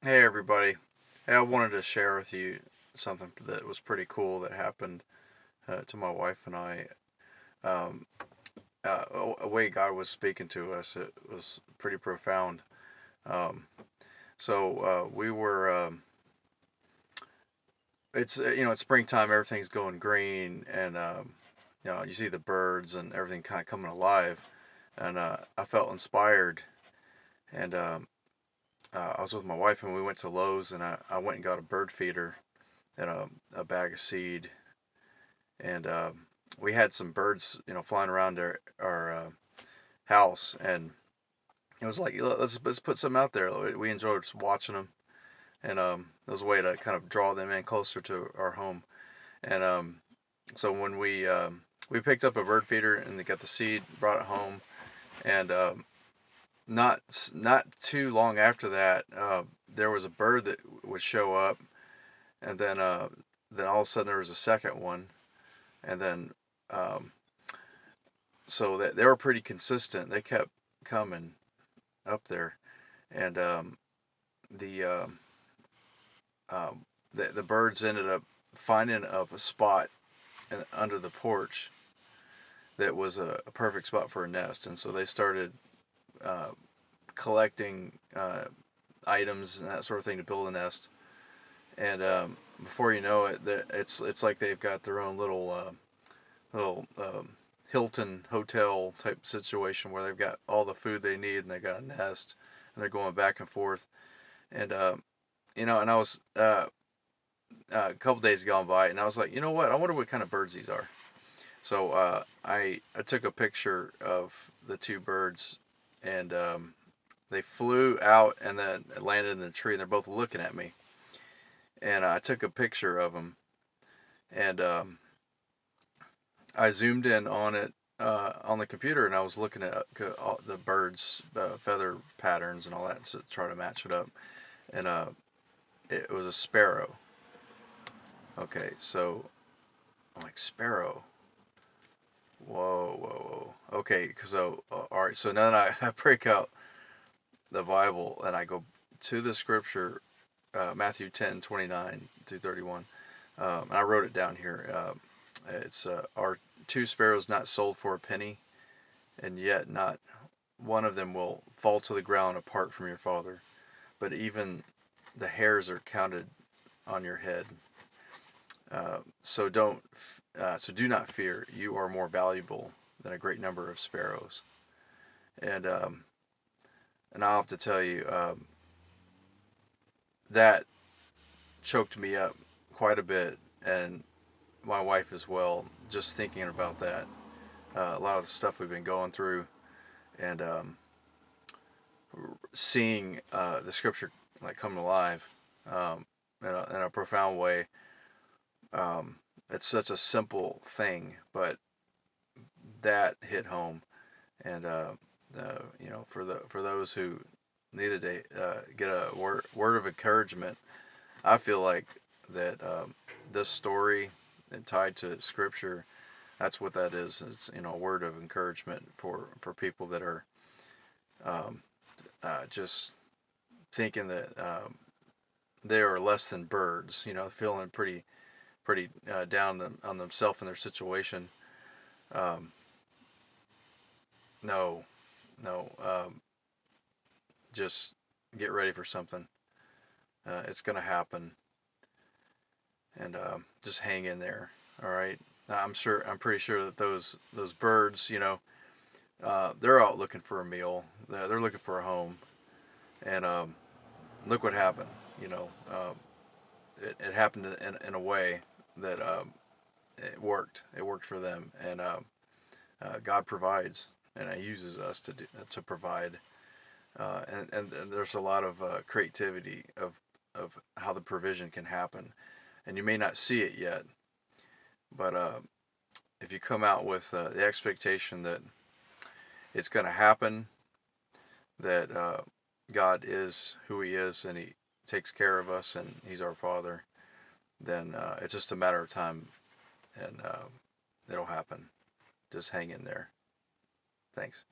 Hey everybody. Hey, I wanted to share with you something that was pretty cool that happened to my wife and I. Um, a way God was speaking to us, it was pretty profound. Um, we were, it's springtime, everything's going green, and you see the birds and everything kind of coming alive, and I felt inspired, and I was with my wife and we went to Lowe's and I went and got a bird feeder and a bag of seed and we had some birds, flying around our house, and it was like let's put some out there. We enjoyed just watching them, and it was a way to kind of draw them in closer to our home. And so when we picked up a bird feeder and they got the seed, brought it home, and not too long after that, there was a bird that would show up, and then all of a sudden there was a second one, and then um, so that they were pretty consistent. They kept coming up there, and the, um, the birds ended up finding a spot under the porch that was a perfect spot for a nest, and so they started uh, collecting items and that sort of thing to build a nest. And before you know it, it's like they've got their own little Hilton hotel type situation where they've got all the food they need and they got a nest and they're going back and forth. And and I was a couple days gone by and I was like, you know what? I wonder what kind of birds these are. So I took a picture of the two birds and they flew out and then landed in the tree and they're both looking at me. And I took a picture of them and I zoomed in on it on the computer, and I was looking at the birds' feather patterns and all that to try to match it up. And it was a sparrow. Okay, so I'm like sparrow. Whoa, whoa, whoa. Okay, so all right. So now that I break out the Bible and I go to the scripture, Matthew 10:29 through 31. And I wrote it down here. It's are two sparrows not sold for a penny, and yet not one of them will fall to the ground apart from your Father, but even the hairs are counted on your head. So do not fear. You are more valuable than a great number of sparrows. And and I'll have to tell you that choked me up quite a bit, and my wife as well. Just thinking about that, a lot of the stuff we've been going through, and seeing the scripture like come alive in a profound way. Um, it's such a simple thing, but that hit home. And for those who needed to get a word of encouragement, I feel like that this story and tied to Scripture, that's what that is. It's a word of encouragement for people that are um, just thinking that they are less than birds. Feeling pretty down on themselves and their situation. Um, no, no, just get ready for something. It's gonna happen, and just hang in there. All right. I'm pretty sure that those birds, they're out looking for a meal. They're looking for a home, and look what happened. It happened in a way that it worked. It worked for them, and God provides, and He uses us to provide. And there's a lot of creativity of how the provision can happen, and you may not see it yet, but if you come out with the expectation that it's going to happen, that God is who He is, and He takes care of us, and He's our Father, then it's just a matter of time, and it'll happen. Just hang in there. Thanks.